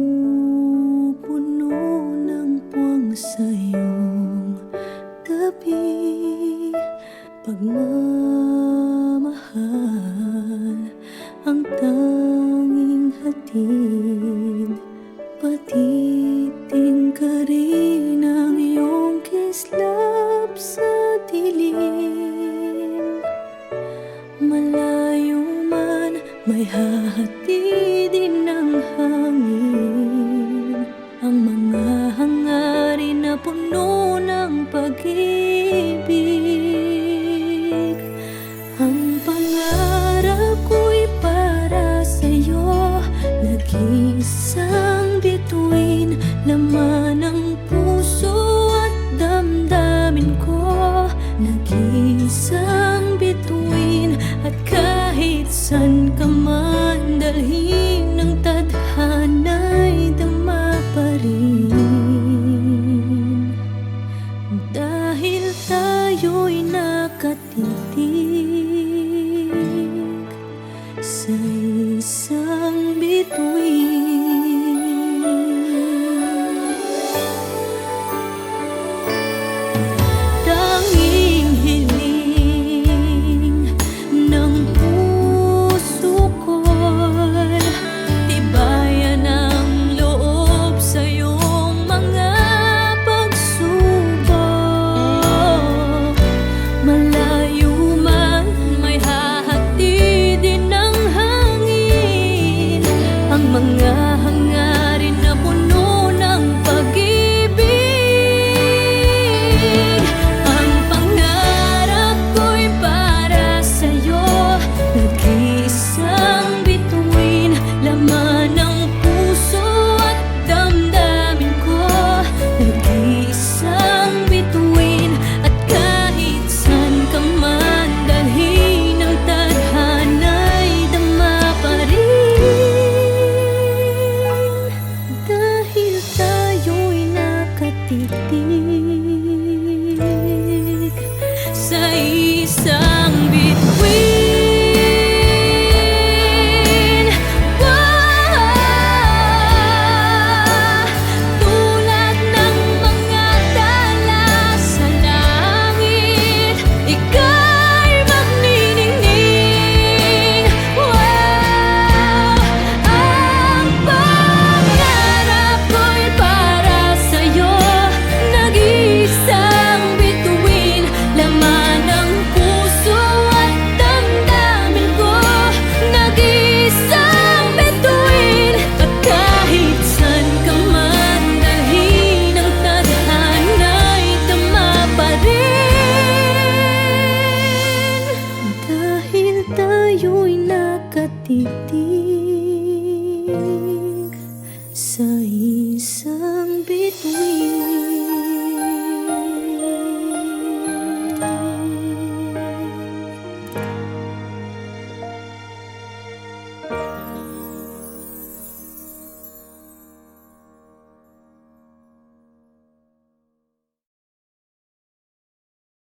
Pupuno ng puwang sa iyong tabi. Pagmamahal ang tanging hatid. Patiting ka rin ang iyong kislap sa dilim. Malayo man, may hahatidin ng hangin. Ang mga hangarin na puno ng pag-ibig. Ang pangarap ko'y para sa'yo, nag-iisang bituin. Laman ng puso at damdamin ko, nag-iisang bituin. At kahit san ka man dalhin ng tadhana'y dama pa rin. Dahil tayo'y nakatitig sa isang bituin. Tanging hiling ng puso ko'y tibayan ang loob sa iyong mga pagsubok. Malayo man, may hahatidin ng hangin. Ang mga hangarin na puno ng pag-ibig. Ang pangarap ko'y para sa'yo, nag-iisang bituin. Laman ng puso at damdamin ko, nag-iisang bituin. At kahit san ka man dalhin ng tadhana'y dama pa rin. Dahil tayo'y nakatitig sa isang bituin. Tulad ng mga tala sa langit, ika'y magniningning. Ang pangarap ko'y para sa'yo, nag-iisang bituin. Laman ng puso at damdamin ko, nag-iisang bituin. At kahit san ka man dalhin ng tadhana'y dama pa rin. Dahil tayo'y nakatitig sa isang bituin.